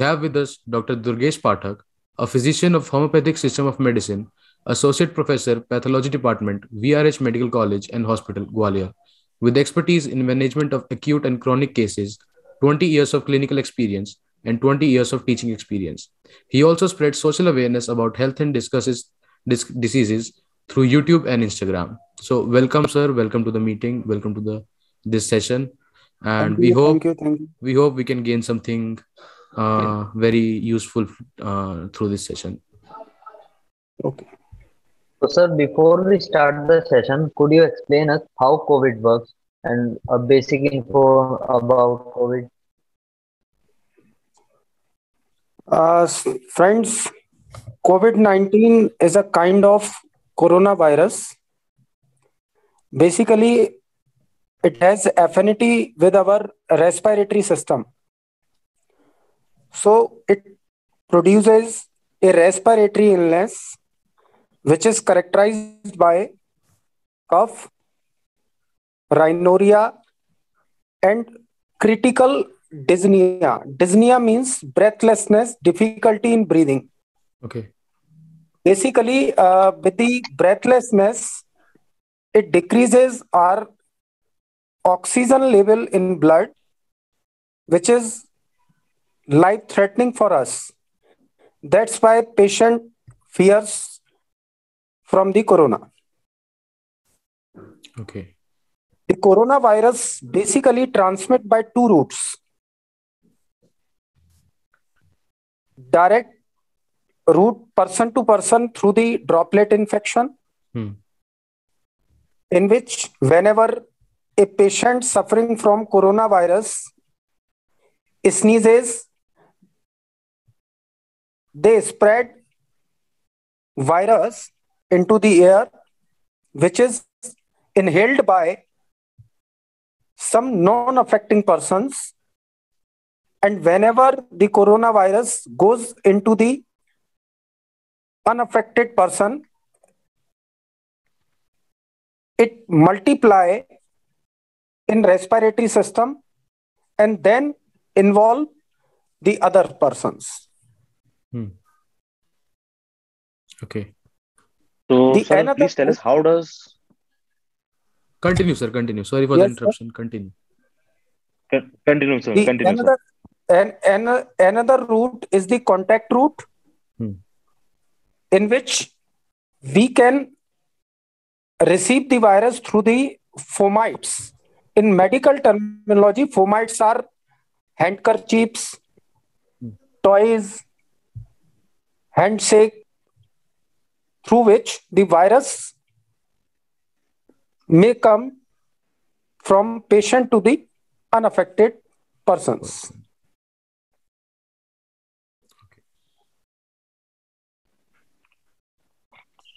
have with us Dr. Durgesh Pathak, a physician of Homeopathic System of Medicine, Associate Professor, Pathology Department, VRH Medical College and Hospital, Gwalior, with expertise in management of acute and chronic cases, 20 years of clinical experience, and 20 years of teaching experience. He also spreads social awareness about health and discusses diseases through YouTube and Instagram. So, welcome, sir. Welcome to the meeting. Welcome to the this session, and Thank you, thank you, thank you. we hope we can gain something very useful through this session. Okay. So, sir, before we start the session, could you explain us how COVID works and a basic info about COVID? Friends, COVID-19 is a kind of coronavirus. Basically, it has affinity with our respiratory system. So it produces a respiratory illness which is characterized by cough, rhinorrhea, and critical dyspnea. Dyspnea means breathlessness, difficulty in breathing. Okay. Basically, with the breathlessness, it decreases our oxygen level in blood, which is life-threatening for us. That's why patient fears from the corona. Okay. The coronavirus basically transmit by two routes. Direct route person to person through the droplet infection, in which whenever a patient suffering from coronavirus sneezes, they spread virus into the air, which is inhaled by some non-affecting persons. And whenever the coronavirus goes into the unaffected person, it multiply in respiratory system and then involve the other persons. Okay. So, sir, please tell us how does... Continue, sir. Continue. Sorry for the interruption. Sir. Continue. Continue, sir. Continue, sir. Another route is the contact route, in which we can receive the virus through the fomites. In medical terminology, fomites are handkerchiefs, toys, handshake, through which the virus may come from patient to the unaffected persons.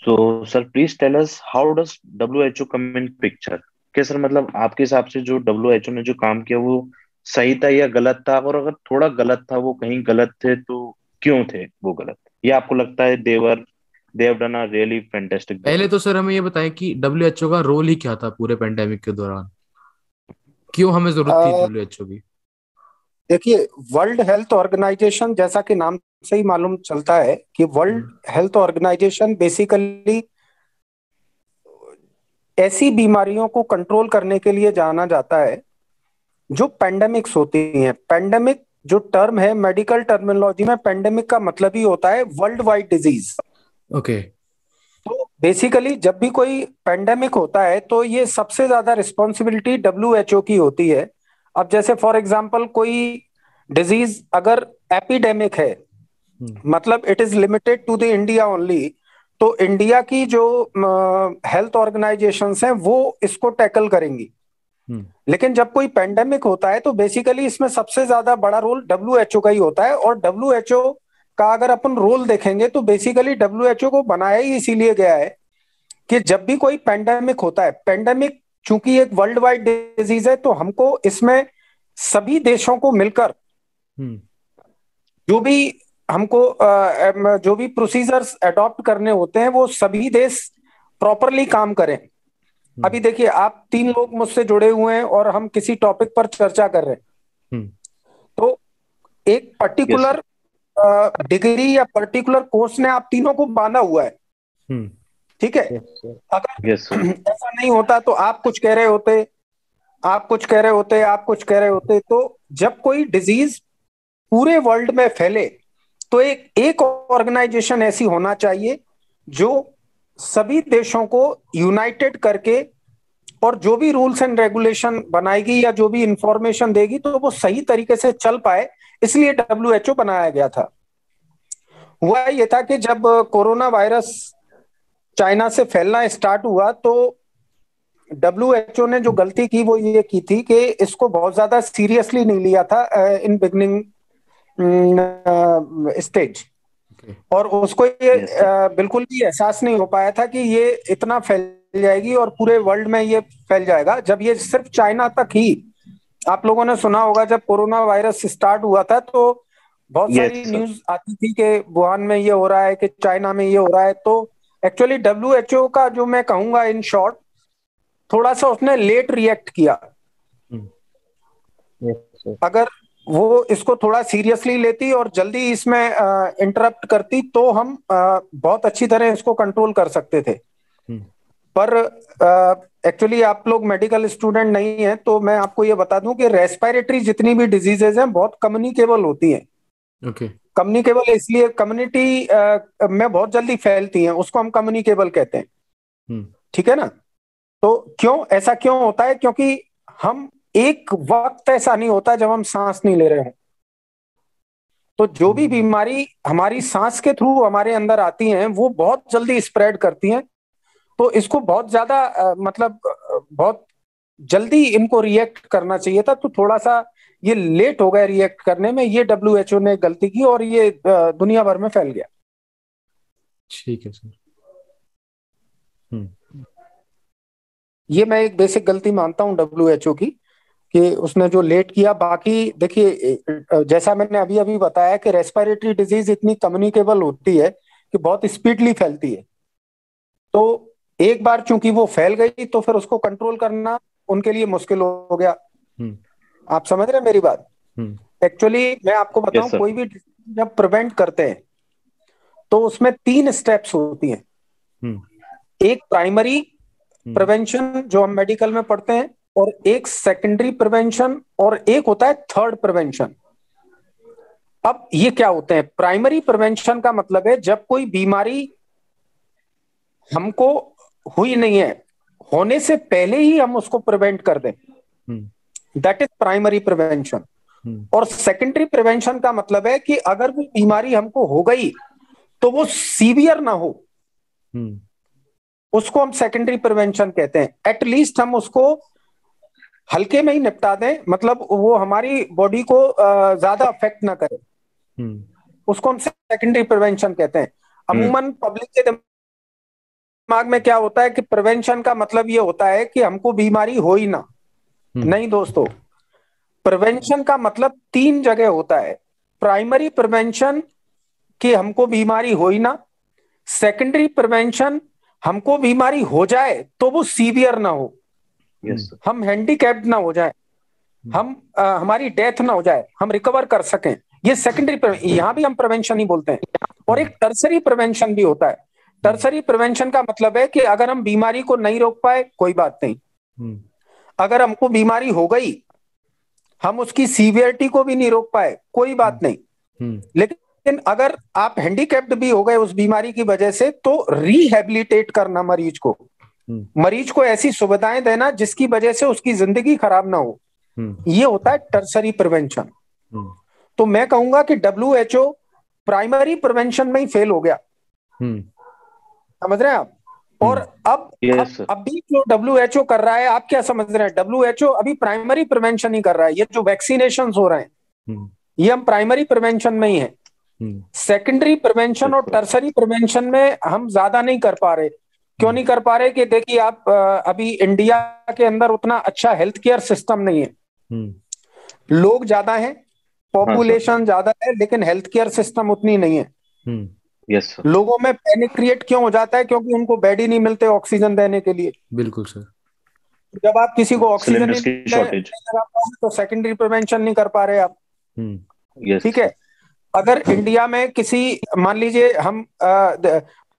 So, sir, please tell us how does WHO come in picture? क्या sir मतलब आपके हिसाब से जो WHO ने जो काम किया वो सही था या गलत था, और अगर थोड़ा गलत था, वो कहीं गलत थे तो क्यों थे वो गलत, या आपको लगता है they have done a really fantastic job? पहले तो सर हमें ये बताएं कि WHO का रोल ही क्या था पूरे पेंडेमिक के दौरान, क्यों हमें जरूरत थी WHO की? देखिए, वर्ल्ड हेल्थ ऑर्गेनाइजेशन, जैसा कि नाम से ही मालूम चलता है कि वर्ल्ड हेल्थ ऑर्गेनाइजेशन बेसिकली ऐसी बीमारियों को कंट्रोल करने के लिए जाना जाता है जो पेंडेमिक्स होती हैं। पेंडेमिक जो टर्म है मेडिकल टर्मिनोलॉजी में, पेंडेमिक का मतलब ही होता है वर्ल्ड वाइड डिजीज। ओके। तो बेसिकली जब भी कोई पेंडेमिक होता है तो ये सबसे ज्यादा रिस्पॉन्सिबिलिटी WHO की होती है। अब जैसे फॉर एग्जांपल कोई डिजीज अगर एपिडेमिक है, मतलब it is limited to the India only, तो इंडिया की जो हेल्थ ऑर्गेनाइजेशंस हैं वो इसको टैकल करेंगी। लेकिन जब कोई पेंडेमिक होता है तो बेसिकली इसमें सबसे ज्यादा बड़ा रोल WHO का ही होता है। और WHO का अगर अपन रोल देखेंगे तो बेसिकली WHO को बनाया ही इसीलिए गया है कि जब भी कोई पेंडेमिक होता है, पेंडेमिक चूंकि एक वर्ल्ड वाइड डिजीज है, तो हमको इसमें सभी देशों को मिलकर जो भी हमको जो भी प्रोसीजर्स अडॉप्ट करने होते हैं वो सभी देश प्रॉपरली काम करें। अभी देखिए, आप 3 लोग मुझसे जुड़े हुए हैं और हम किसी टॉपिक पर चर्चा कर रहे हैं, तो एक पर्टिकुलर डिग्री या पर्टिकुलर कोर्स ने आप तीनों को बांधा हुआ है, हम्म ठीक है। Yes, sir. अगर यस सर। ऐसा नहीं होता तो आप कुछ कह रहे होते, आप कुछ कह रहे होते, आप कुछ कह रहे होते। तो जब कोई डिजीज पूरे वर्ल्ड में फैले तो एक ऑर्गेनाइजेशन ऐसी होना चाहिए जो सभी देशों को यूनाइटेड करके और जो भी रूल्स एंड रेगुलेशन बनाएगी या जो भी इंफॉर्मेशन देगी तो वो सही तरीके से चल पाए, इसलिए डब्ल्यूएचओ बनाया गया था। हुआ ये था कि जब कोरोना वायरस चाइना से फैलना स्टार्ट हुआ तो डब्ल्यूएचओ ने जो गलती की वो ये की थी कि इसको बहुत ज्यादा सीरियसली नहीं लिया था इन बिगनिंग स्टेज, ओके और उसको ये Yes, sir. बिल्कुल भी एहसास नहीं हो पाया था कि ये इतना फैल जाएगी और पूरे वर्ल्ड में ये फैल जाएगा। जब ये सिर्फ चाइना तक ही, आप लोगों ने सुना होगा जब कोरोना वायरस स्टार्ट हुआ था तो बहुत Yes, सारी sir. न्यूज आती थी कि वुहान में ये हो रहा है, कि चाइना में ये हो रहा है। तो एक्चुअली डब्ल्यूएचओ का जो मैं कहूंगा इन शॉर्ट, थोड़ा सा उसने लेट रिएक्ट किया। Yes, sir. अगर वो इसको थोड़ा सीरियसली लेती और जल्दी इसमें इंटरप्ट करती तो हम बहुत अच्छी तरह इसको कंट्रोल कर सकते थे। हम्म पर एक्चुअली आप लोग मेडिकल स्टूडेंट नहीं है तो मैं आपको ये बता दूं कि रेस्पिरेटरी जितनी भी डिजीजेज हैं बहुत कम्युनिकेबल होती हैं। ओके कम्युनिकेबल इसलिए, कम्युनिटी में बहुत जल्दी फैलती हैं, उसको हम कम्युनिकेबल कहते हैं, हम्म ठीक है ना। तो क्यों ऐसा क्यों होता है? क्योंकि हम एक वक्त ऐसा नहीं होता जब हम सांस नहीं ले रहे हैं। तो जो भी बीमारी हमारी सांस के थ्रू हमारे अंदर आती हैं वो बहुत जल्दी स्प्रेड करती हैं। तो इसको बहुत ज्यादा मतलब बहुत जल्दी इनको रिएक्ट करना चाहिए था, तो थोड़ा सा ये लेट हो गया रिएक्ट करने में। ये डब्ल्यूएचओ ने गलती की और ये दुनिया भर में फैल गया। ठीक है सर। ये मैं एक बेसिक गलती मानता हूं डब्ल्यूएचओ की, कि उसने जो लेट किया। बाकी देखिए, जैसा मैंने अभी अभी बताया कि रेस्पिरेटरी डिजीज इतनी कम्युनिकेबल होती है कि बहुत स्पीडली फैलती है। तो एक बार चूंकि वो फैल गई तो फिर उसको कंट्रोल करना उनके लिए मुश्किल हो गया। हम्म आप समझ रहे हैं मेरी बात? हम्म एक्चुअली मैं आपको Yes, बताऊं, sir. कोई भी disease जब प्रिवेंट करते हैं तो उसमें 3 स्टेप्स होती हैं। हम्म एक प्राइमरी प्रिवेंशन जो हम मेडिकल में पढ़ते हैं, और एक सेकेंडरी प्रिवेंशन, और एक होता है थर्ड प्रिवेंशन। अब ये क्या होते हैं? प्राइमरी प्रिवेंशन का मतलब है जब कोई बीमारी हमको हुई नहीं है, होने से पहले ही हम उसको प्रिवेंट कर दें, दैट इज प्राइमरी प्रिवेंशन। और सेकेंडरी प्रिवेंशन का मतलब है कि अगर वो बीमारी हमको हो गई तो वो सीवियर ना हो, उसको हम सेकेंडरी प्रिवेंशन कहते हैं। एटलीस्ट हम उसको हल्के में ही निपटा दें, मतलब वो हमारी बॉडी को ज्यादा अफेक्ट ना करे, उसको हम सेकेंडरी प्रिवेंशन कहते हैं। अमूमन पब्लिक के दिमाग में क्या होता है कि प्रिवेंशन का मतलब ये होता है कि हमको बीमारी हो ही ना। नहीं दोस्तों, प्रिवेंशन का मतलब 3 जगह होता है। प्राइमरी प्रिवेंशन कि हमको बीमारी हो ही ना, सेकेंडरी प्रिवेंशन हमको बीमारी हो जाए तो वो सीवियर ना हो, Yes, sir. हम हैंडीकैप्ड ना हो जाए, हम हमारी डेथ ना हो जाए, हम रिकवर कर सकें। ये सेकेंडरी, यहां भी हम प्रिवेंशन ही बोलते हैं। और एक टर्सरी प्रिवेंशन भी होता है। टर्सरी प्रिवेंशन का मतलब है कि अगर हम बीमारी को नहीं रोक पाए कोई बात नहीं, अगर हमको बीमारी हो गई, हम उसकी सीवियरिटी को भी नहीं रोक पाए कोई बात नहीं, लेकिन अगर आप हैंडीकैप्ड भी हो गए उस बीमारी की वजह से तो रिहेबिलिटेट करना मरीज को ऐसी सुविधाएं देना जिसकी वजह से उसकी जिंदगी खराब ना हो, ये होता है टर्सरी प्रिवेंशन। तो मैं कहूंगा कि डब्ल्यूएचओ प्राइमरी प्रिवेंशन में ही फेल हो गया, समझ रहे हैं आप? और Yes, sir. अभी जो डब्ल्यूएचओ कर रहा है, आप क्या समझ रहे हैं? डब्ल्यूएचओ अभी प्राइमरी प्रिवेंशन ही कर रहा है। ये जो वैक्सीनेशन हो रहे हैं ये हम प्राइमरी प्रिवेंशन में ही है। सेकेंडरी प्रिवेंशन और टर्सरी प्रिवेंशन में हम ज्यादा नहीं कर पा रहे। क्यों नहीं कर पा रहे? कि देखिए आप, अभी इंडिया के अंदर उतना अच्छा हेल्थ केयर सिस्टम नहीं है। लोग ज्यादा हैं, पॉपुलेशन ज्यादा है, लेकिन हेल्थ केयर सिस्टम उतनी नहीं है। Yes, sir. लोगों में पैनिक क्रिएट क्यों हो जाता है? क्योंकि उनको बेड ही नहीं मिलते ऑक्सीजन देने के लिए। बिल्कुल सर। जब आप किसी को ऑक्सीजन Cylinders की shortage. नहीं लगा पाओगे तो सेकेंडरी प्रिवेंशन नहीं कर पा रहे आप, Yes, ठीक है। अगर इंडिया में किसी, मान लीजिए हम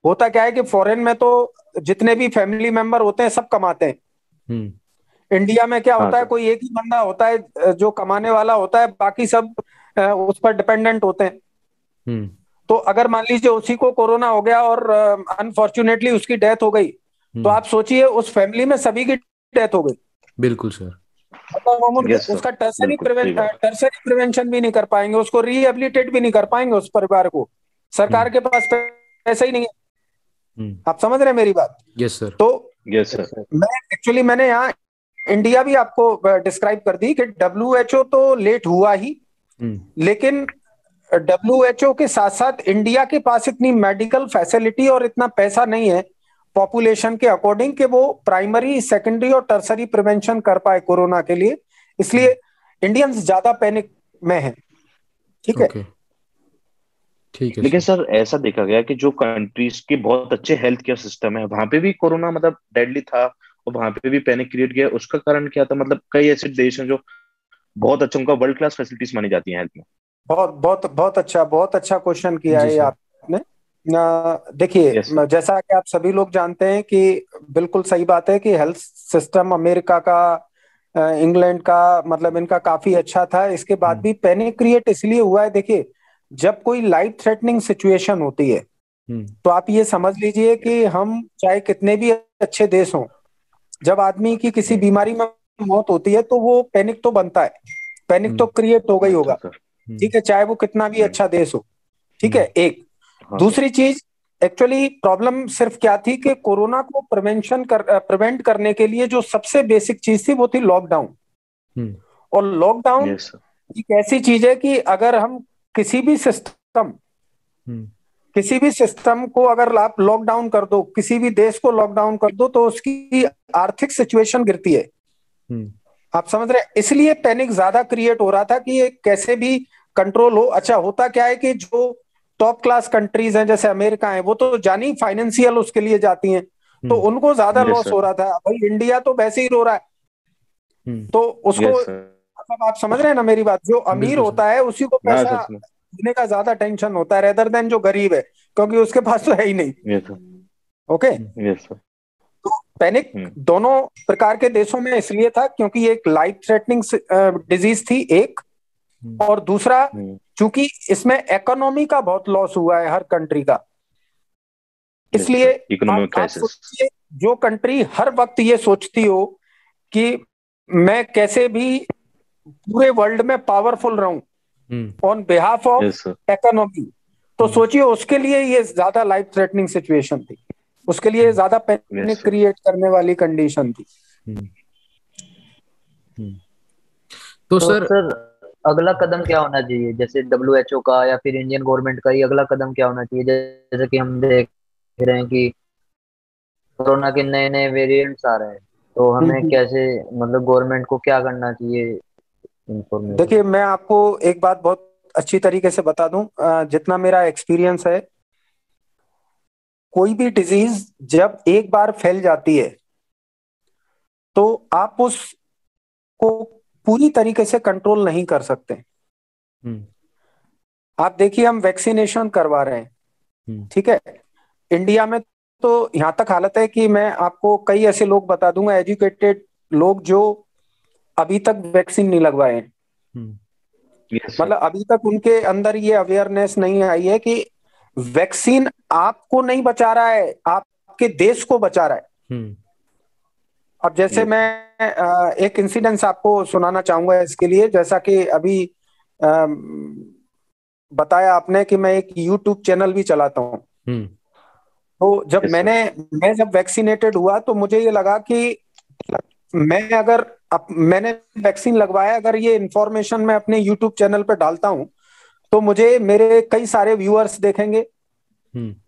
होता क्या है कि फॉरेन में तो जितने भी फैमिली मेंबर होते हैं सब कमाते हैं। इंडिया में क्या हाँ होता है, सर। कोई एक ही बंदा होता है जो कमाने वाला होता है, बाकी सब उस पर डिपेंडेंट होते हैं। तो अगर मान लीजिए उसी को कोरोना हो गया और अनफॉर्चुनेटली उसकी डेथ हो गई, तो आप सोचिए उस फैमिली में सभी की डेथ हो गई। बिल्कुल सर। मतलब हम यस सर, उसका बिल्कुल सही बात है। टर्सरी प्रिवेंशन भी नहीं कर पाएंगे, उसको रिहेबिलिटेट भी नहीं कर पाएंगे उस परिवार को। सरकार के पास पैसा ही नहीं है। आप समझ रहे हैं मेरी बात? Yes sir. तो यस सर। मैंने यहाँ इंडिया भी आपको डिस्क्राइब कर दी कि डब्ल्यूएचओ तो लेट हुआ ही, लेकिन डब्ल्यूएचओ के साथ साथ इंडिया के पास इतनी मेडिकल फैसिलिटी और इतना पैसा नहीं है पॉपुलेशन के अकॉर्डिंग कि वो प्राइमरी, सेकेंडरी और टर्सरी प्रिवेंशन कर पाए कोरोना के लिए। इसलिए इंडियंस ज्यादा पैनिक में हैं। ठीक है। ठीक है लेकिन सर। सर ऐसा देखा गया कि जो कंट्रीज के बहुत अच्छे हेल्थ केयर सिस्टम है वहां पे भी कोरोना मतलब डेडली था, और वहां पे भी पैनिक क्रिएट किया। उसका कारण क्या था? मतलब कई ऐसे देश हैं जो बहुत अच्छा, उनका वर्ल्ड क्लास फैसिलिटीज मानी जाती हैं हेल्थ में। बहुत बहुत बहुत अच्छा क्वेश्चन किया जी है ये सर। आपने। देखिए, यस सर। जैसा कि आप सभी लोग जानते हैं कि बिल्कुल सही बात है कि हेल्थ सिस्टम अमेरिका का, इंग्लैंड का, मतलब इनका काफी अच्छा था। इसके बाद भी पैनिक क्रिएट इसलिए हुआ है। देखिए, जब कोई लाइफ थ्रेटनिंग सिचुएशन होती है तो आप ये समझ लीजिए कि हम चाहे कितने भी अच्छे देश हों, जब आदमी की किसी बीमारी में मौत होती है तो वो पैनिक तो बनता है, पैनिक तो क्रिएट हो गई अच्छा होगा। सर। ठीक है, चाहे वो कितना भी अच्छा देश हो। ठीक है, एक। हाँ सर। दूसरी चीज, एक्चुअली प्रॉब्लम सिर्फ क्या थी कि कोरोना को प्रिवेंट करने के लिए जो सबसे बेसिक चीज थी वो थी लॉकडाउन। और लॉकडाउन यस सर। एक ऐसी चीज है कि अगर हम किसी भी सिस्टम किसी भी सिस्टम को अगर आप लॉकडाउन कर दो, किसी भी देश को लॉकडाउन कर दो, तो उसकी आर्थिक सिचुएशन गिरती है। आप समझ रहे हैं? इसलिए पैनिक ज्यादा क्रिएट हो रहा था कि ये कैसे भी कंट्रोल हो। अच्छा, होता क्या है कि जो टॉप क्लास कंट्रीज हैं जैसे अमेरिका है, वो तो जानी फाइनेंशियल उसके लिए जाती हैं, तो उनको ज्यादा यस लॉस सर। हो रहा था। भाई इंडिया तो वैसे ही रो रहा है, तो उसको, यस सर। मतलब आप समझ रहे हैं ना मेरी बात? जो अमीर बिल्कुल सर। होता है उसी को हाँ पैसा सर समझ। देने का ज्यादा टेंशन होता है रेदर देन जो गरीब है, क्योंकि उसके पास तो है ही नहीं। Yes sir. Okay. Yes sir. तो पैनिक दोनों प्रकार के देशों में इसलिए था क्योंकि एक लाइफ थ्रेटनिंग डिजीज थी एक, और दूसरा चूंकि इसमें इकोनॉमी का बहुत लॉस हुआ है हर कंट्री का। यस इसलिए सर, इकोनॉमिक आप क्राइसिस। सोचिए, जो कंट्री हर वक्त ये सोचती हो कि मैं कैसे भी पूरे वर्ल्ड में पावरफुल रहूं on behalf of yes sir. Economy, तो सोचिए उसके लिए ये ज्यादा लाइफ थ्रेटनिंग सिचुएशन थी, उसके लिए ज्यादा यस पैनिक सर। क्रिएट करने वाली कंडीशन थी। तो तो सर। सर अगला कदम क्या होना चाहिए, जैसे डब्ल्यूएचओ का या फिर इंडियन गवर्नमेंट का, ये अगला कदम क्या होना चाहिए? जैसे कि हम देख रहे हैं कि कोरोना के नए नए वेरिएंट्स आ रहे हैं, तो हमें हम्म। कैसे, मतलब गवर्नमेंट को क्या करना चाहिए इंफॉर्मेशन? देखिए, मैं आपको एक बात बहुत अच्छी तरीके से बता दूं, जितना मेरा एक्सपीरियंस है, कोई भी डिजीज जब एक बार फैल जाती है तो आप उसको पूरी तरीके से कंट्रोल नहीं कर सकते। आप देखिए, हम वैक्सीनेशन करवा रहे हैं, ठीक है, इंडिया में तो यहां तक हालत है कि मैं आपको कई ऐसे लोग बता दूंगा, एजुकेटेड लोग, जो अभी तक वैक्सीन नहीं लगवाए हैं। Yes sir. मतलब अभी तक उनके अंदर ये अवेयरनेस नहीं आई है कि वैक्सीन आपको नहीं बचा रहा है, आपके देश को बचा रहा है। अब जैसे यस मैं एक इंसिडेंस आपको सुनाना चाहूंगा इसके लिए। जैसा कि अभी अम, बताया आपने कि मैं एक यूट्यूब चैनल भी चलाता हूँ। तो सर। मैं जब वैक्सीनेटेड हुआ तो मुझे ये लगा कि मैं अगर मैंने वैक्सीन लगवाया, अगर ये इंफॉर्मेशन मैं अपने यूट्यूब चैनल पर डालता हूँ तो मुझे मेरे कई सारे व्यूअर्स देखेंगे,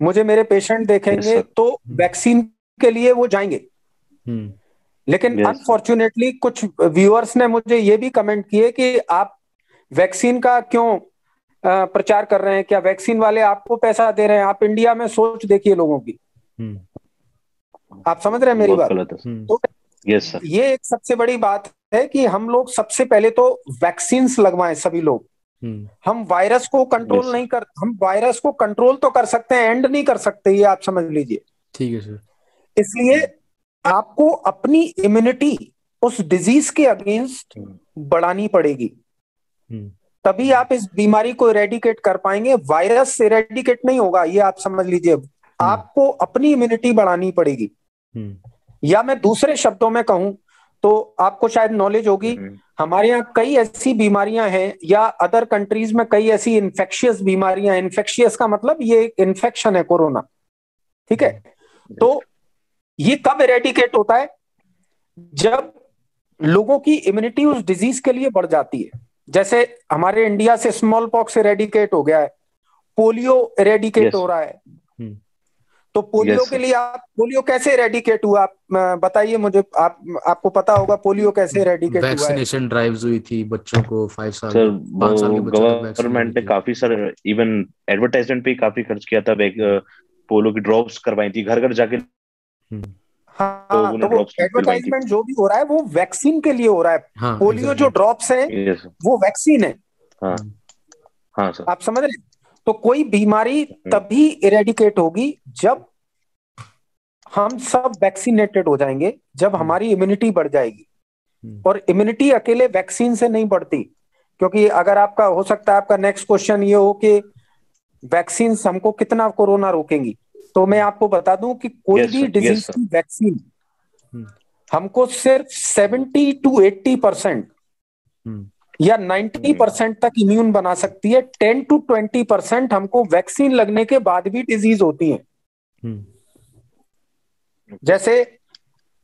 मुझे मेरे पेशेंट यस देखेंगे, सर। तो वैक्सीन के लिए वो जाएंगे। लेकिन यस सर। अनफॉर्चुनेटली कुछ व्यूअर्स ने मुझे ये भी कमेंट किए कि आप वैक्सीन का क्यों प्रचार कर रहे हैं, क्या वैक्सीन वाले आपको पैसा दे रहे हैं? आप इंडिया में सोच देखिए लोगों की। आप समझ रहे हैं मेरी बहुत बात? गलत है सर। तो यस सर। ये एक सबसे बड़ी बात है कि हम लोग सबसे पहले तो वैक्सीन्स लगवाएं सभी लोग। हम वायरस को कंट्रोल Yes. नहीं कर, हम वायरस को कंट्रोल तो कर सकते हैं, एंड नहीं कर सकते, ये आप समझ लीजिए। ठीक है सर। इसलिए आपको अपनी इम्यूनिटी उस डिजीज के अगेंस्ट बढ़ानी पड़ेगी, तभी आप इस बीमारी को इरेडिकेट कर पाएंगे। वायरस से इरेडिकेट नहीं होगा, ये आप समझ लीजिए। आपको अपनी इम्यूनिटी बढ़ानी पड़ेगी। या मैं दूसरे शब्दों में कहूं तो आपको शायद नॉलेज होगी, हमारे यहाँ कई ऐसी बीमारियां हैं, या अदर कंट्रीज में कई ऐसी इन्फेक्शियस बीमारियां। इन्फेक्शियस का मतलब ये इन्फेक्शन है, कोरोना, ठीक है। तो ये कब इरेडिकेट होता है? जब लोगों की इम्यूनिटी उस डिजीज के लिए बढ़ जाती है। जैसे हमारे इंडिया से स्मॉल पॉक्स इरेडिकेट हो गया है, पोलियो इरेडिकेट हो रहा है। तो पोलियो के लिए आप, पोलियो कैसे इरेडिकेट हुआ, आप बताइए मुझे। आपको पता होगा पोलियो कैसे इरेडिकेट हुआ है? वैक्सीनेशन ड्राइव्स हुई थी बच्चों को, 5 साल सर 5 साल के बच्चों तक वैक्सीन गवर्नमेंट ने काफी सर इवन एडवर्टाइजमेंट पे काफी खर्च किया था। पोलो की ड्रॉप्स करवाई थी घर घर जाके। हाँ, तो वो एडवर्टाइजमेंट जो भी हो रहा है वो वैक्सीन के लिए हो रहा है। हाँ, पोलियो जो ड्रॉप्स है वो वैक्सीन है। हाँ हाँ सर, आप समझ रहे हैं? तो कोई बीमारी तभी इरेडिकेट होगी जब हम सब वैक्सीनेटेड हो जाएंगे, जब हमारी इम्यूनिटी बढ़ जाएगी। और इम्यूनिटी अकेले वैक्सीन से नहीं बढ़ती, क्योंकि अगर आपका, हो सकता है आपका नेक्स्ट क्वेश्चन ये हो कि वैक्सीन हमको कितना कोरोना रोकेंगी, तो मैं आपको बता दूं कि कोई भी डिजीज की वैक्सीन हमको सिर्फ 70 to 80% या 90% तक इम्यून बना सकती है। 10 to 20% हमको वैक्सीन लगने के बाद भी डिजीज होती है। जैसे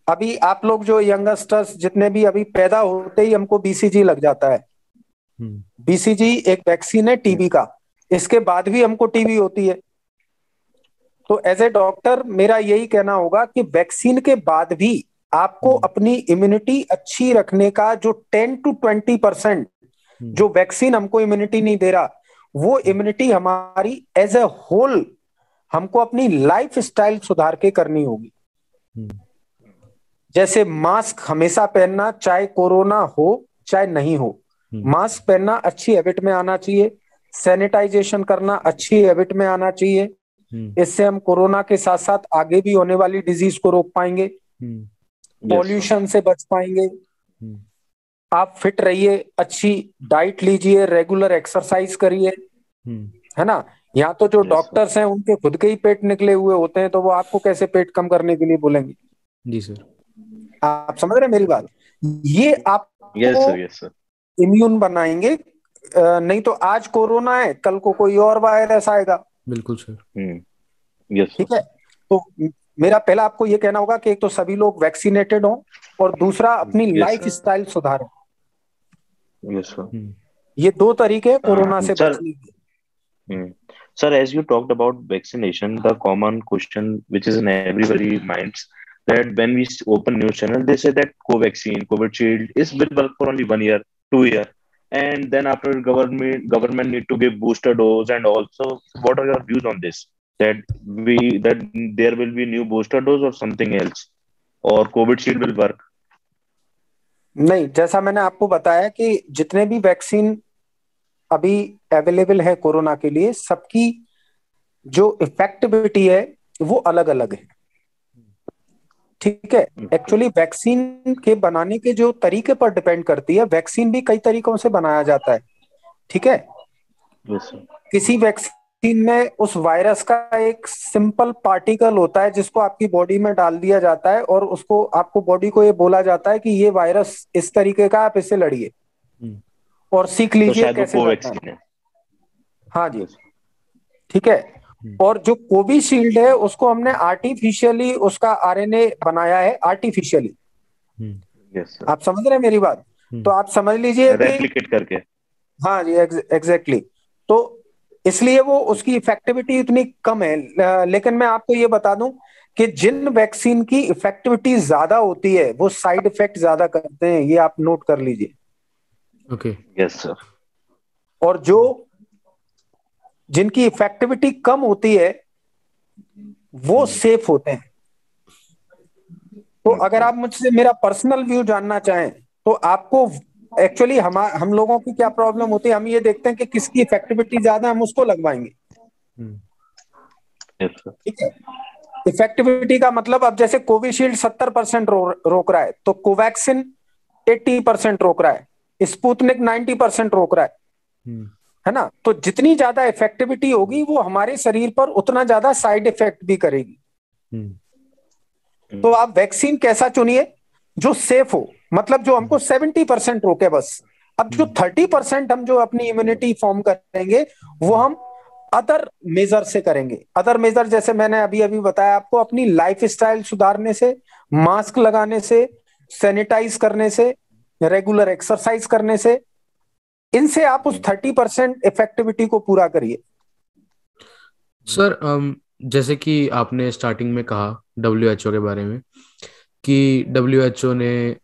अभी आप लोग जो यंगस्टर्स जितने भी, अभी पैदा होते ही हमको बीसीजी लग जाता है। बीसीजी एक वैक्सीन है टीबी का, इसके बाद भी हमको टीबी होती है। तो एज ए डॉक्टर मेरा यही कहना होगा कि वैक्सीन के बाद भी आपको अपनी इम्यूनिटी अच्छी रखने का जो 10 to 20% जो वैक्सीन हमको इम्यूनिटी नहीं दे रहा, वो इम्यूनिटी हमारी एज ए होल हमको अपनी लाइफ स्टाइल सुधार के करनी होगी। जैसे मास्क हमेशा पहनना, चाहे कोरोना हो चाहे नहीं हो, मास्क पहनना अच्छी हैबिट में आना चाहिए। सैनिटाइजेशन करना अच्छी हैबिट में आना चाहिए। इससे हम कोरोना के साथ साथ आगे भी होने वाली डिजीज को रोक पाएंगे, पॉल्यूशन से बच पाएंगे। आप फिट रहिए, अच्छी डाइट लीजिए, रेगुलर एक्सरसाइज करिए, है ना। यहाँ तो जो डॉक्टर्स हैं उनके खुद के ही पेट निकले हुए होते हैं, तो वो आपको कैसे पेट कम करने के लिए बोलेंगे? जी सर, आप समझ रहे हैं मेरी बात? ये आपको इम्यून बनाएंगे। नहीं तो आज कोरोना है, कल को कोई और वायरस आएगा। बिल्कुल सर। ठीक है। तो मेरा पहला आपको ये कहना होगा कि एक तो सभी लोग वैक्सीनेटेड हों, और दूसरा अपनी लाइफ स्टाइल सुधारें। ये 2 तरीके हैं कोरोना से बचने के। Sir, as you talked about vaccination, the common question which is in everybody's minds, that when we open news channel, they say that Covaxin, Covishield is will work for only 1 year, 2 year, and then after government need to give booster dose. And also, what are your views on this? That there will be new booster dose or something else, or Covishield will work? नहीं, जैसा मैंने आपको बताया कि जितने भी vaccine अभी available है कोरोना के लिए, सबकी जो इफेक्टिविटी है वो अलग अलग है। ठीक है। एक्चुअली वैक्सीन के बनाने के जो तरीके पर डिपेंड करती है। वैक्सीन भी कई तरीकों से बनाया जाता है। ठीक है। किसी वैक्सीन में उस वायरस का एक सिंपल पार्टिकल होता है जिसको आपकी बॉडी में डाल दिया जाता है, और उसको आपको बॉडी को ये बोला जाता है कि ये वायरस इस तरीके का, आप इससे लड़िए और सीख लीजिए कैसे लड़ना है। हाँ जी, ठीक है। और जो कोविशील्ड है उसको हमने आर्टिफिशियली उसका आरएनए बनाया है, आर्टिफिशियली। आप समझ रहे हैं मेरी बात? तो आप समझ लीजिए रेप्लिकेट करके। हाँ जी, एग्जैक्टली। तो इसलिए वो उसकी इफेक्टिविटी इतनी कम है। लेकिन मैं आपको ये बता दूं कि जिन वैक्सीन की इफेक्टिविटी ज्यादा होती है वो साइड इफेक्ट ज्यादा करते हैं, ये आप नोट कर लीजिए। Okay, yes sir. और जो जिनकी इफेक्टिविटी कम होती है वो सेफ होते हैं। तो अगर आप मुझसे मेरा पर्सनल व्यू जानना चाहें तो आपको एक्चुअली हम लोगों की क्या प्रॉब्लम होती है, हम ये देखते हैं कि किसकी इफेक्टिविटी ज्यादा है, हम उसको लगवाएंगे। हम्म, यस सर। ठीक है, इफेक्टिविटी का मतलब अब जैसे कोविशील्ड 70% रोक रहा है, तो कोवैक्सिन 80% रोक रहा है, स्पुतनिक 90% रोक रहा हम्म, है ना। तो जितनी ज्यादा इफेक्टिविटी होगी वो हमारे शरीर पर उतना ज्यादा साइड इफेक्ट भी करेगी। हम्म, तो आप वैक्सीन कैसा चुनिए जो सेफ हो, मतलब जो हमको 70% रोके बस। अब जो 30% हम जो अपनी इम्यूनिटी फॉर्म करेंगे वो हम अदर मेजर से करेंगे। अदर मेजर जैसे मैंने अभी अभी बताया आपको, अपनी लाइफ स्टाइल सुधारने से, मास्क लगाने से, सैनिटाइज करने से, रेगुलर एक्सरसाइज करने से, इनसे आप उस 30% इफेक्टिविटी को पूरा करिए। सर जैसे कि आपने स्टार्टिंग में कहा WHO के बारे में कि WHO ने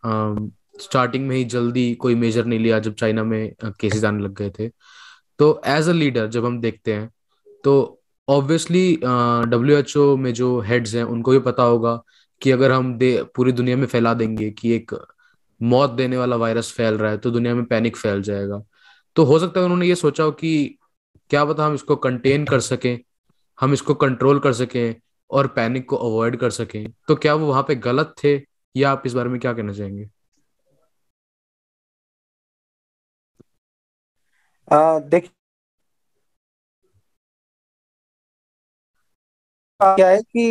स्टार्टिंग में ही जल्दी कोई मेजर नहीं लिया जब चाइना में केसेस आने लग गए थे। तो एज अ लीडर जब हम देखते हैं तो ऑब्वियसली WHO में जो हेड्स हैं उनको भी पता होगा कि अगर हम पूरी दुनिया में फैला देंगे कि एक मौत देने वाला वायरस फैल रहा है तो दुनिया में पैनिक फैल जाएगा। तो हो सकता है उन्होंने ये सोचा हो कि क्या पता हम इसको कंटेन कर सकें, हम इसको कंट्रोल कर सकें और पैनिक को अवॉइड कर सकें। तो क्या वो वहां पे गलत थे, या आप इस बारे में क्या कहना चाहेंगे? देखिए क्या है कि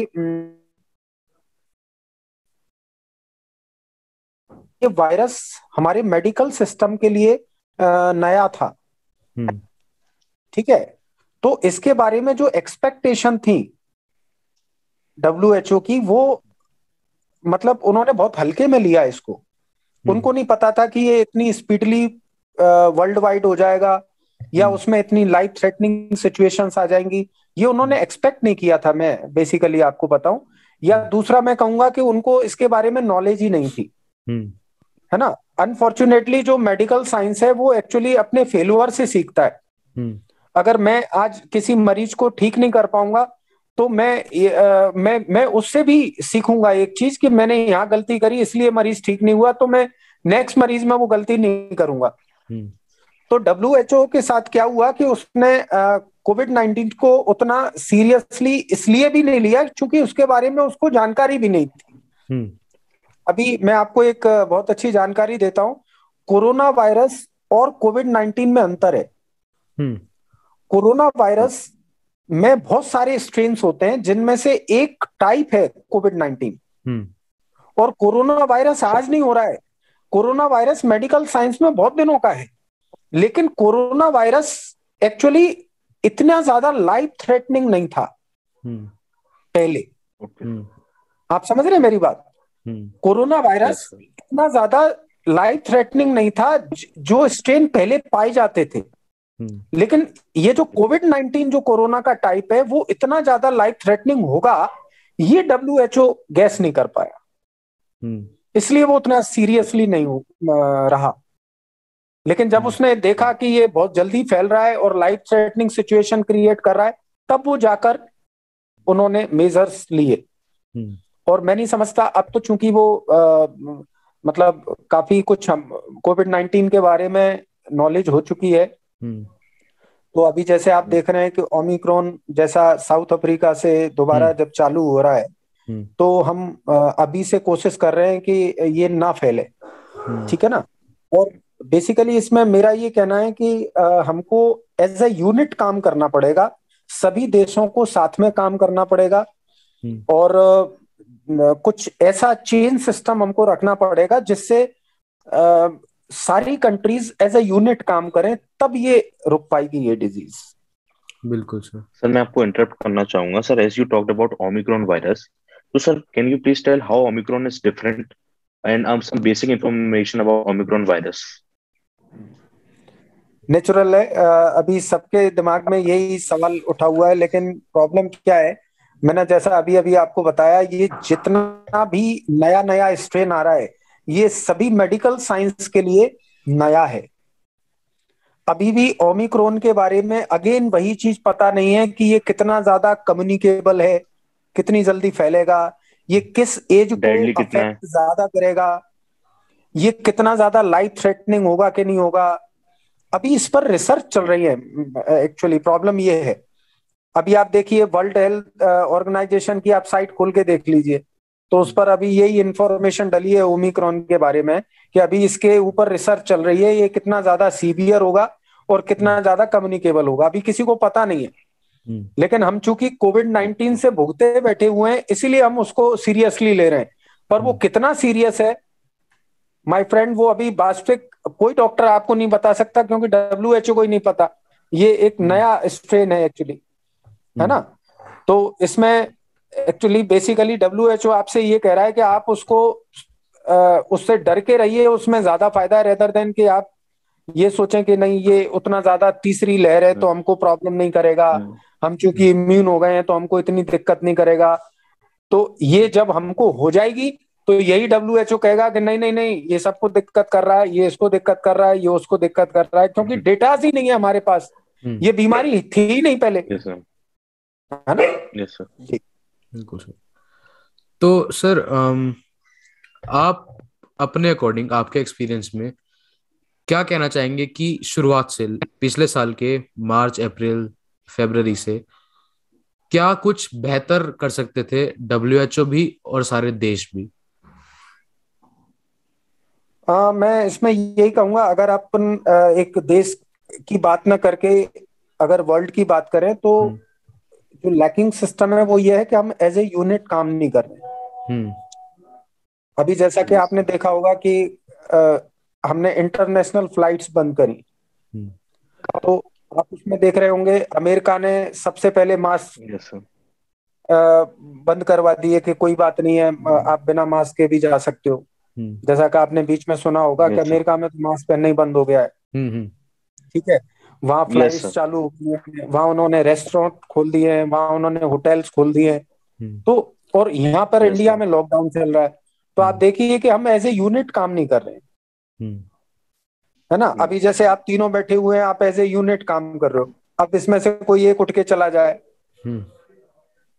ये वायरस हमारे मेडिकल सिस्टम के लिए नया था। हम्म, ठीक है, तो इसके बारे में जो एक्सपेक्टेशन थी WHO की, वो मतलब उन्होंने बहुत हल्के में लिया इसको। हम्म, उनको नहीं पता था कि ये इतनी स्पीडली वर्ल्ड वाइड हो जाएगा या हम्म, उसमें इतनी लाइफ थ्रेटनिंग सिचुएशंस आ जाएंगी। ये उन्होंने एक्सपेक्ट नहीं किया था, मैं बेसिकली आपको बताऊं। या हम्म, दूसरा मैं कहूंगा कि उनको इसके बारे में नॉलेज ही नहीं थी, हम्म, है ना। अनफॉर्चुनेटली जो मेडिकल साइंस है वो एक्चुअली अपने फेल्योर से सीखता है। हम्म, अगर मैं आज किसी मरीज को ठीक नहीं कर पाऊंगा तो मैं उससे भी सीखूंगा एक चीज कि मैंने यहाँ गलती करी इसलिए मरीज ठीक नहीं हुआ, तो मैं नेक्स्ट मरीज में वो गलती नहीं करूंगा। हम्म, तो WHO के साथ क्या हुआ कि उसने कोविड 19 को उतना सीरियसली इसलिए भी नहीं लिया क्योंकि उसके बारे में उसको जानकारी भी नहीं थी। हम्म, अभी मैं आपको एक बहुत अच्छी जानकारी देता हूं। कोरोना वायरस और कोविड 19 में अंतर है। हम्म, कोरोना वायरस में बहुत सारे स्ट्रेन्स होते हैं जिनमें से एक टाइप है कोविड 19। हम्म, और कोरोना वायरस आज नहीं हो रहा है, कोरोना वायरस मेडिकल साइंस में बहुत दिनों का है। लेकिन कोरोना वायरस एक्चुअली इतना ज्यादा लाइफ थ्रेटनिंग नहीं था हम्म, पहले। ओके। हम्म, आप समझ रहे हैं मेरी बात? हम्म, कोरोना यस वायरस सर। इतना ज्यादा लाइफ थ्रेटनिंग नहीं था जो स्ट्रेन पहले पाए जाते थे। हम्म, लेकिन ये जो कोविड 19 जो कोरोना का टाइप है वो इतना ज्यादा लाइफ थ्रेटनिंग होगा, ये WHO गैस नहीं कर पाया। हम्म, इसलिए वो उतना सीरियसली नहीं रहा। लेकिन जब हम्म, उसने देखा कि ये बहुत जल्दी फैल रहा है और लाइफ थ्रेटनिंग सिचुएशन क्रिएट कर रहा है, तब वो जाकर उन्होंने मेजर्स लिए। हम्म, और मैं नहीं समझता अब तो, चूंकि वो मतलब काफी कुछ हम कोविड 19 के बारे में नॉलेज हो चुकी है। हम्म, तो अभी जैसे आप देख रहे हैं कि ओमिक्रॉन जैसा साउथ अफ्रीका से दोबारा हम्म, जब चालू हो रहा है, हम्म, तो हम अभी से कोशिश कर रहे हैं कि ये ना फैले। हम्म, ठीक है ना। और बेसिकली इसमें मेरा ये कहना है कि हमको एज ए यूनिट काम करना पड़ेगा, सभी देशों को साथ में काम करना पड़ेगा। हम्म, और कुछ ऐसा चेन सिस्टम हमको रखना पड़ेगा जिससे सारी कंट्रीज एज ए यूनिट काम करें, तब ये रुक पाएगी ये डिजीज। बिल्कुल सर। सर मैं आपको इंटरप्ट करना चाहूंगा sir, as you talked about omicron virus, तो sir can you please tell how omicron is different and some basic information about omicron virus. Natural है, अभी सबके दिमाग में यही सवाल उठा हुआ है। लेकिन प्रॉब्लम क्या है, मैंने जैसा अभी अभी आपको बताया, ये जितना भी नया नया स्ट्रेन आ रहा है ये सभी मेडिकल साइंस के लिए नया है। अभी भी ओमिक्रॉन के बारे में अगेन वही चीज पता नहीं है कि ये कितना ज्यादा कम्युनिकेबल है, कितनी जल्दी फैलेगा, ये किस एज को डेडली कितना है? अफेक्ट ज्यादा करेगा। ये कितना ज्यादा लाइफ थ्रेटनिंग होगा कि नहीं होगा, अभी इस पर रिसर्च चल रही है। एक्चुअली प्रॉब्लम ये है, अभी आप देखिए वर्ल्ड हेल्थ ऑर्गेनाइजेशन की आप साइट खोल के देख लीजिए, तो उस पर अभी यही इंफॉर्मेशन डली है ओमिक्रॉन के बारे में, कि अभी इसके ऊपर रिसर्च चल रही है, ये कितना ज्यादा सीवियर होगा और कितना ज्यादा कम्युनिकेबल होगा, अभी किसी को पता नहीं है। लेकिन हम चूंकि कोविड-19 से भुगते बैठे हुए हैं, इसीलिए हम उसको सीरियसली ले रहे हैं। पर वो कितना सीरियस है माय फ्रेंड, वो अभी वास्तविक कोई डॉक्टर आपको नहीं बता सकता, क्योंकि WHO को ही नहीं पता। ये एक नया स्ट्रेन है एक्चुअली, है ना। तो इसमें एक्चुअली बेसिकली WHO आपसे ये कह रहा है कि आप उसको उससे डर के रहिए, उसमें ज्यादा फायदा है, रेदर देन कि आप ये सोचें कि नहीं ये उतना ज्यादा तीसरी लहर है तो हमको प्रॉब्लम नहीं करेगा, हम चूंकि इम्यून हो गए हैं तो हमको इतनी दिक्कत नहीं करेगा। तो ये जब हमको हो जाएगी तो यही WHO कहेगा कि नहीं नहीं नहीं, ये सबको दिक्कत कर रहा है, ये इसको दिक्कत कर रहा है, ये उसको दिक्कत कर रहा है, क्योंकि डेटा ही नहीं है हमारे पास, ये बीमारी थी ही नहीं पहले, यस सर, है ना। यस सर, जी बिल्कुल सर। तो सर आप अपने अकॉर्डिंग, आपके एक्सपीरियंस में क्या कहना चाहेंगे कि शुरुआत से पिछले साल के मार्च अप्रैल फरवरी से क्या कुछ बेहतर कर सकते थे WHO भी और सारे देश भी? मैं इसमें यही कहूंगा, अगर अपन एक देश की बात ना करके अगर वर्ल्ड की बात करें, तो जो लैकिंग सिस्टम है वो ये है कि हम एज ए यूनिट काम नहीं कर रहे। हम्म अभी जैसा कि आपने देखा होगा कि हमने इंटरनेशनल फ्लाइट्स बंद करी, हम्म तो आप उसमें देख रहे होंगे अमेरिका ने सबसे पहले मास्क यस सर, बंद करवा दिए कि कोई बात नहीं है, आप बिना मास्क के भी जा सकते हो। जैसा कि आपने बीच में सुना होगा कि यस सर, अमेरिका में तो मास्क पहनना ही बंद हो गया है, हम्म ठीक है। वहां यस फ्लाइट्स सर, चालू हो गई हैं, वहां उन्होंने रेस्टोरेंट खोल दिए हैं, वहां उन्होंने होटल्स खोल दिए हैं। हम्म तो और यहाँ पर यस इंडिया सर, में लॉकडाउन चल रहा है, तो आप देखिए कि हम एज ए यूनिट काम नहीं कर रहे हैं, हम्म है ना। अभी जैसे आप तीनों बैठे हुए हैं, आप एज ए यूनिट काम कर रहे हो, अब इसमें से कोई एक उठ के चला जाए, हम्म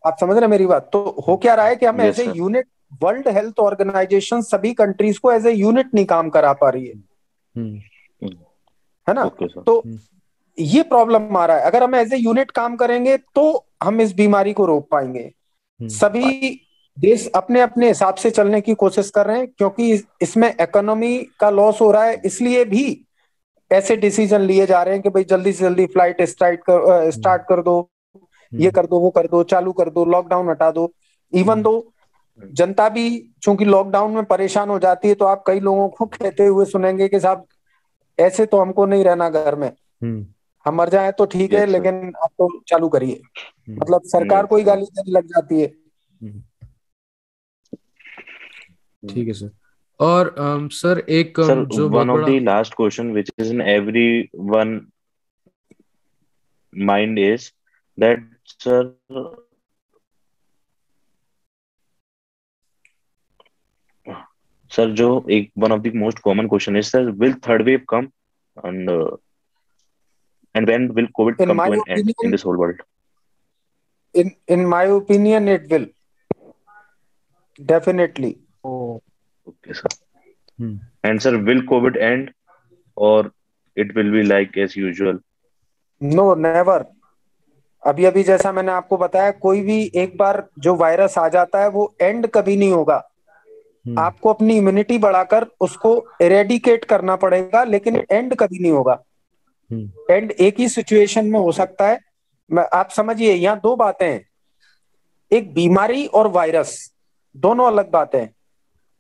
आप समझ रहे हैं मेरी बात। तो हो क्या रहा है कि हम as yes a sir, unit, world health organization सभी कंट्रीज को एज ए यूनिट नहीं काम करा पा रही हम्म है ना। ओके सर, तो ये प्रॉब्लम आ रहा है, अगर हम एज ए यूनिट काम करेंगे तो हम इस बीमारी को रोक पाएंगे। सभी देश अपने अपने हिसाब से चलने की कोशिश कर रहे हैं, क्योंकि इसमें इकोनॉमी का लॉस हो रहा है, इसलिए भी ऐसे डिसीजन लिए जा रहे हैं कि भाई जल्दी से जल्दी फ्लाइट स्टार्ट कर दो, ये कर दो, वो कर दो, चालू कर दो, लॉकडाउन हटा दो। इवन दो जनता भी चूंकि लॉकडाउन में परेशान हो जाती है, तो आप कई लोगों को कहते हुए सुनेंगे कि साहब ऐसे तो हमको नहीं रहना घर में, हम्म हम मर जाए तो ठीक है यस सर, लेकिन आप तो चालू करिए, मतलब सरकार को यस ही सर, गाली देने लग जाती है। हम्म, ठीक है सर। और सर एक सर जो बहुत वन ऑफ बड़ा। The last question which is in everyone mind is that sir, sir जो एक one of the most common question is sir will third wave come and and when will COVID in come my to an end in opinion, this whole world? In my opinion it will definitely. Oh Okay sir. Hmm And sir, will COVID end or it will be like as usual? No never. अभी अभी जैसा मैंने आपको बताया, कोई भी एक बार जो वायरस आ जाता है वो एंड कभी नहीं होगा। हम्म आपको अपनी इम्यूनिटी बढ़ाकर उसको एरेडिकेट करना पड़ेगा, लेकिन एंड कभी नहीं होगा। हम्म एंड एक ही सिचुएशन में हो सकता है। आप समझिए यहाँ दो बातें हैं, एक बीमारी और वायरस, दोनों अलग बातें हैं।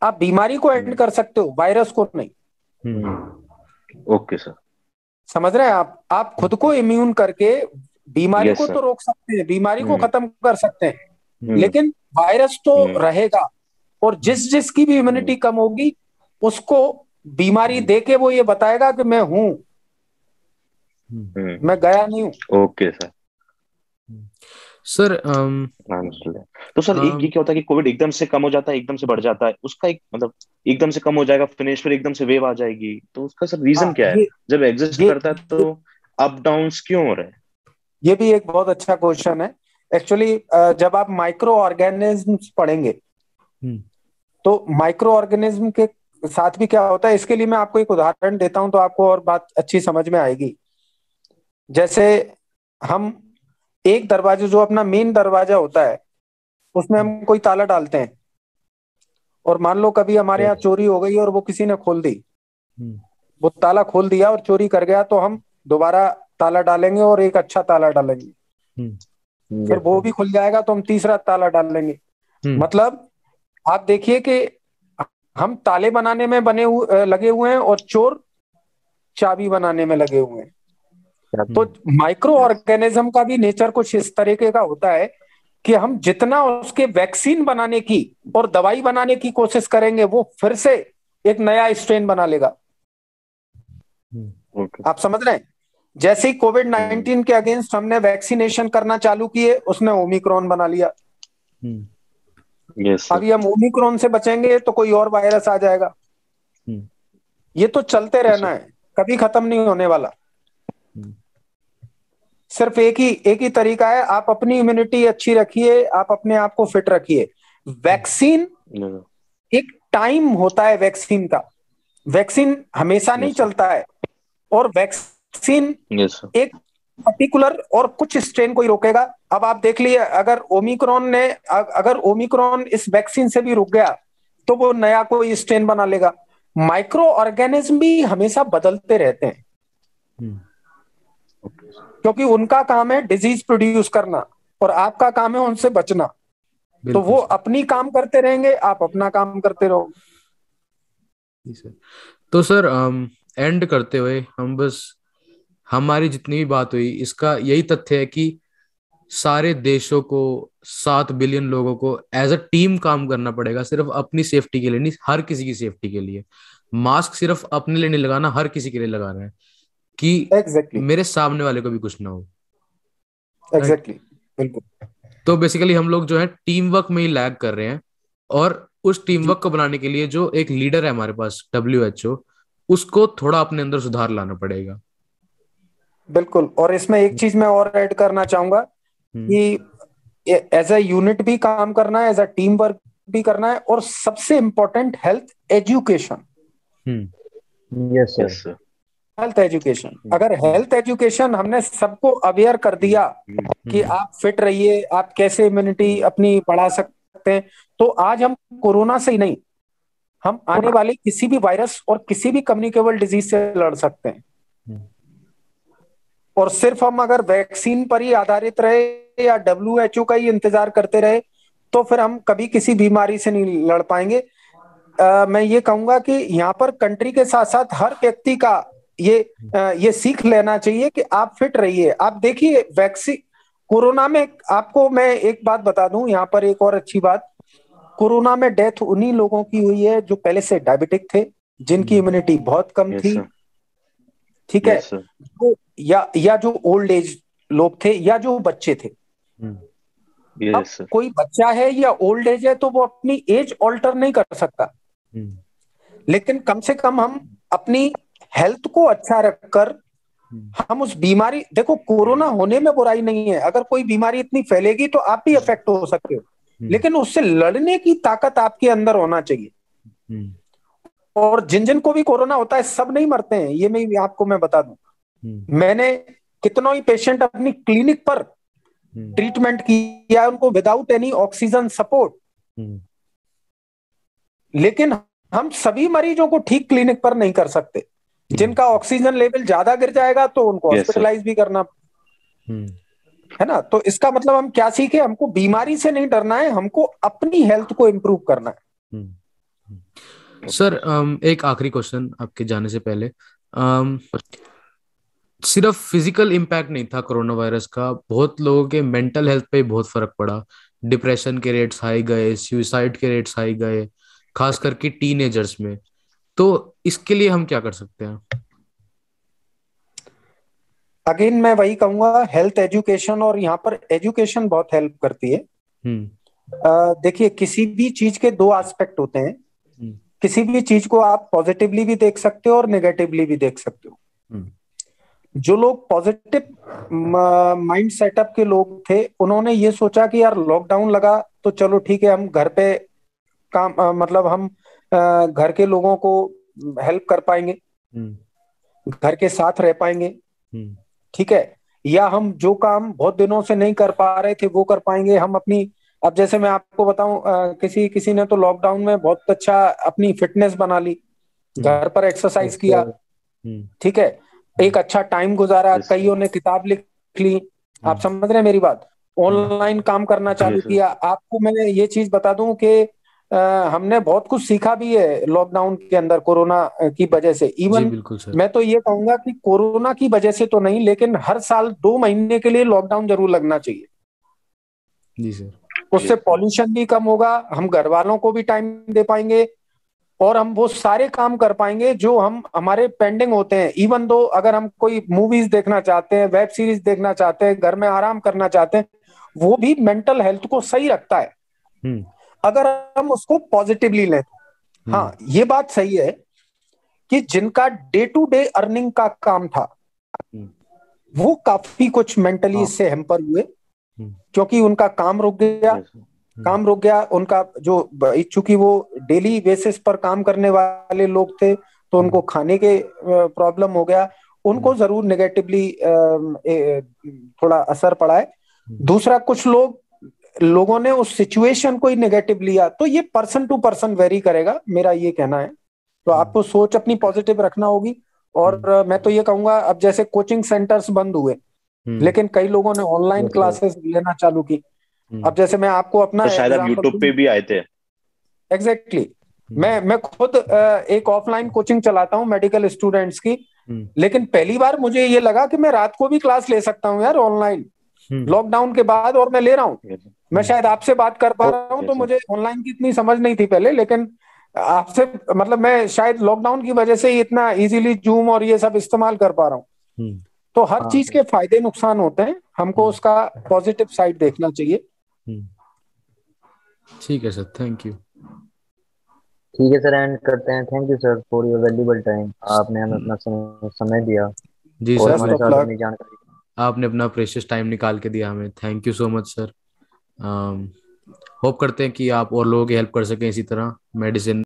आप बीमारी को एंड कर सकते हो, वायरस को नहीं। Okay sir. समझ रहे हैं आप खुद को इम्यून करके बीमारी Yes को sir. तो रोक सकते हैं, बीमारी को हम्म खत्म कर सकते हैं, हम्म लेकिन वायरस तो हम्म रहेगा। और जिस जिसकी भी इम्यूनिटी कम होगी उसको बीमारी दे के वो ये बताएगा कि मैं हूं, मैं गया नहीं हूं। Okay sir, sir understood. तो सर एक ये क्या होता है कि कोविड एकदम से कम हो जाता है, एकदम से बढ़ जाता है, उसका एक मतलब एकदम से कम हो जाएगा, फिनिश फिर एकदम से वेव आ जाएगी, तो उसका सर रीजन हाँ क्या है? जब एग्जिस्ट करता है तो अप डाउन्स क्यों हो रहे हैं? ये भी एक बहुत अच्छा क्वेश्चन है। एक्चुअली जब आप माइक्रो ऑर्गेनिज्म्स पढ़ेंगे हम्म तो माइक्रो ऑर्गेनिज्म के साथ भी क्या होता है, इसके लिए मैं आपको एक उदाहरण देता हूं तो आपको और बात अच्छी समझ में आएगी। जैसे हम एक दरवाजा, जो अपना मेन दरवाजा होता है, उसमें हम कोई ताला डालते हैं, और मान लो कभी हमारे यहाँ Yes. चोरी हो गई और वो किसी ने खोल दी, हम्म, वो ताला खोल दिया और चोरी कर गया, तो हम दोबारा ताला डालेंगे और एक अच्छा ताला डालेंगे, हम्म, फिर यस वो सर। भी खुल जाएगा तो हम तीसरा ताला डालेंगे। हम्म, मतलब आप देखिए कि हम ताले बनाने में लगे हुए हैं और चोर चाबी बनाने में लगे हुए हैं। तो माइक्रो ऑर्गेनिज्म का भी नेचर कुछ इस तरीके का होता है कि हम जितना उसके वैक्सीन बनाने की और दवाई बनाने की कोशिश करेंगे, वो फिर से एक नया स्ट्रेन बना लेगा। ओके। आप समझ रहे हैं? जैसे ही कोविड-19 के अगेंस्ट हमने वैक्सीनेशन करना चालू किए, उसने ओमिक्रॉन बना लिया। Yes sir. अभी हम ओमिक्रॉन से बचेंगे तो कोई और वायरस आ जाएगा। हम्म, ये तो चलते रहना है, कभी खत्म नहीं होने वाला। हम्म, सिर्फ एक ही तरीका है, आप अपनी इम्यूनिटी अच्छी रखिए, आप अपने आप को फिट रखिए। वैक्सीन, एक टाइम होता है वैक्सीन का, वैक्सीन हमेशा नहीं यस सर। चलता है। और वैक्सीन यस सर। एक पर्टिकुलर और कुछ स्ट्रेन को ही रोकेगा। अब आप देख लिए, अगर ओमिक्रॉन इस वैक्सीन से भी रुक गया तो वो नया कोई स्ट्रेन बना लेगा। माइक्रो ऑर्गेनिज्म भी हमेशा बदलते रहते हैं, क्योंकि उनका काम है डिजीज प्रोड्यूस करना और आपका काम है उनसे बचना। तो बिल्कुल वो सर। अपनी काम करते रहेंगे, आप अपना काम करते रहो। जी सर। तो सर एंड करते हुए हम बस, हमारी जितनी भी बात हुई इसका यही तथ्य है कि सारे देशों को, 7 बिलियन लोगों को एज अ टीम काम करना पड़ेगा, सिर्फ अपनी सेफ्टी के लिए नहीं, हर किसी की सेफ्टी के लिए। मास्क सिर्फ अपने लिए नहीं लगाना, हर किसी के लिए लगाना है कि एग्जैक्टली, मेरे सामने वाले को भी कुछ ना हो। राइट। एग्जैक्टली, बिल्कुल। तो बेसिकली हम लोग जो है टीम वर्क में ही लैग कर रहे हैं, और उस टीम जी वर्क को बनाने के लिए जो एक लीडर है हमारे पास, WHO, उसको थोड़ा अपने अंदर सुधार लाना पड़ेगा। बिल्कुल। और इसमें एक चीज मैं और ऐड करना चाहूंगा हम्म, कि एज अ यूनिट भी काम करना है, एज अ टीम वर्क भी करना है, और सबसे important health education. Hmm, yes sir. Yes sir. Health education, अगर हेल्थ एजुकेशन हमने सबको अवेयर कर दिया कि हम्म, आप फिट रहिए, आप कैसे इम्यूनिटी अपनी बढ़ा सकते हैं, तो आज हम कोरोना से ही नहीं, हम आने वाले किसी भी वायरस और किसी भी कम्युनिकेबल डिजीज से लड़ सकते हैं। हम्म, और सिर्फ हम अगर वैक्सीन पर ही आधारित रहे या WHO का ही इंतजार करते रहे, तो फिर हम कभी किसी बीमारी से नहीं लड़ पाएंगे। मैं ये कहूंगा कि यहाँ पर कंट्री के साथ साथ हर व्यक्ति का ये सीख लेना चाहिए कि आप फिट रहिए। आप देखिए वैक्सीन, कोरोना में आपको मैं एक बात बता दूं, यहाँ पर एक और अच्छी बात, कोरोना में डेथ उन्हीं लोगों की हुई है जो पहले से डायबिटिक थे, जिनकी हम्म, इम्यूनिटी बहुत कम यस थी। सर। ठीक है? Yes sir. या जो ओल्ड एज लोग थे, या जो बच्चे थे। हम्म, अब यस सर। कोई बच्चा है या ओल्ड एज है तो वो अपनी एज ऑल्टर नहीं कर सकता, हम्म, लेकिन कम से कम हम अपनी हेल्थ को अच्छा रखकर हम्म, हम उस बीमारी, देखो कोरोना होने में बुराई नहीं है, अगर कोई बीमारी इतनी फैलेगी तो आप भी अफेक्ट हो सकते हो, हम्म, लेकिन उससे लड़ने की ताकत आपके अंदर होना चाहिए। हम्म, और जिन जिन को भी कोरोना होता है, सब नहीं मरते हैं, ये मैं बता दूं। हम्म, मैंने कितनों ही पेशेंट अपनी क्लिनिक पर हम्म, ट्रीटमेंट किया है, उनको विदाउट एनी ऑक्सीजन सपोर्ट, हम्म, लेकिन हम सभी मरीजों को ठीक क्लिनिक पर नहीं कर सकते। जिनका ऑक्सीजन लेवल ज्यादा गिर जाएगा तो उनको यस सर। हॉस्पिटलाइज भी करना हम्म, है ना। तो इसका मतलब हम क्या सीखे, हमको बीमारी से नहीं डरना है, हमको अपनी हेल्थ को इम्प्रूव करना है। हम्म। सर एक आखिरी क्वेश्चन आपके जाने से पहले, सिर्फ फिजिकल इम्पैक्ट नहीं था कोरोना वायरस का, बहुत लोगों के मेंटल हेल्थ पे बहुत फर्क पड़ा। डिप्रेशन के रेट्स हाई गए, सुसाइड के रेट्स हाई गए, खास करके टीनेजर्स में। तो इसके लिए हम क्या कर सकते हैं? अगेन मैं वही कहूंगा, हेल्थ एजुकेशन, और यहाँ पर एजुकेशन बहुत हेल्प करती है। हम्म, देखिए किसी भी चीज के दो एस्पेक्ट होते हैं, हम्म, किसी भी चीज को आप पॉजिटिवली भी देख सकते हो और नेगेटिवली भी देख सकते हो। हम्म, जो लोग पॉजिटिव माइंड सेटअप के लोग थे, उन्होंने ये सोचा कि यार लॉकडाउन लगा तो चलो ठीक है, हम घर पे काम मतलब हम घर के लोगों को हेल्प कर पाएंगे, घर के साथ रह पाएंगे, ठीक है, या हम जो काम बहुत दिनों से नहीं कर पा रहे थे वो कर पाएंगे। हम अपनी, अब जैसे मैं आपको बताऊं, किसी किसी ने तो लॉकडाउन में बहुत अच्छा अपनी फिटनेस बना ली, घर पर एक्सरसाइज किया, ठीक है, एक अच्छा टाइम गुजारा, कईयों ने किताब लिख ली, आप समझ रहे हैं मेरी बात, ऑनलाइन काम करना चालू किया। आपको मैं ये चीज बता दूं कि हमने बहुत कुछ सीखा भी है लॉकडाउन के अंदर कोरोना की वजह से। इवन बिल्कुल सर। मैं तो ये कहूंगा कि कोरोना की वजह से तो नहीं, लेकिन हर साल 2 महीने के लिए लॉकडाउन जरूर लगना चाहिए। जी सर। उससे पॉल्यूशन भी कम होगा, हम घर वालों को भी टाइम दे पाएंगे, और हम वो सारे काम कर पाएंगे जो हम हमारे पेंडिंग होते हैं। इवन दो अगर हम कोई मूवीज देखना चाहते हैं, वेब सीरीज देखना चाहते हैं, घर में आराम करना चाहते हैं, वो भी मेंटल हेल्थ को सही रखता है अगर हम उसको पॉजिटिवली लें। हाँ, ये बात सही है कि जिनका डे टू डे अर्निंग का काम था वो काफी कुछ मेंटली इससे हैम्पर हुए, क्योंकि उनका काम रुक गया, उनका जो, चूंकि वो डेली बेसिस पर काम करने वाले लोग थे तो उनको खाने के प्रॉब्लम हो गया, उनको जरूर नेगेटिवली थोड़ा असर पड़ा है। दूसरा, कुछ लोगों ने उस सिचुएशन को ही नेगेटिव लिया, तो ये पर्सन टू पर्सन वेरी करेगा, मेरा ये कहना है। तो आपको सोच अपनी पॉजिटिव रखना होगी। और मैं तो ये कहूंगा, अब जैसे कोचिंग सेंटर्स बंद हुए लेकिन कई लोगों ने ऑनलाइन क्लासेस लेना चालू की। अब जैसे मैं आपको अपना तो शायद आप यूट्यूब पे भी आए थे। एग्जैक्टली मैं खुद एक ऑफलाइन कोचिंग चलाता हूँ मेडिकल स्टूडेंट्स की, लेकिन पहली बार मुझे ये लगा कि मैं रात को भी क्लास ले सकता हूँ यार ऑनलाइन, लॉकडाउन के बाद, और मैं ले रहा हूँ। मैं शायद आपसे बात कर पा रहा हूँ, तो मुझे ऑनलाइन की इतनी समझ नहीं थी पहले, लेकिन आपसे, मतलब मैं शायद लॉकडाउन की वजह से ही इतना इजीली जूम और ये सब इस्तेमाल कर पा रहा हूँ। तो हर चीज के फायदे नुकसान होते हैं, हमको उसका पॉजिटिव साइड देखना चाहिए। ठीक है सर, थैंक यू। ठीक है सर, एंड करते हैं। Thank you sir for your valuable time, आपने हमें अपना समय दिया जी और सर, हमारे साथ अपनी जानकारी, आपने अपना प्रेशियस टाइम निकाल के दिया हमें, thank you so much sir. Hope करते हैं कि आप और लोगों की हेल्प कर सकें इसी तरह मेडिसिन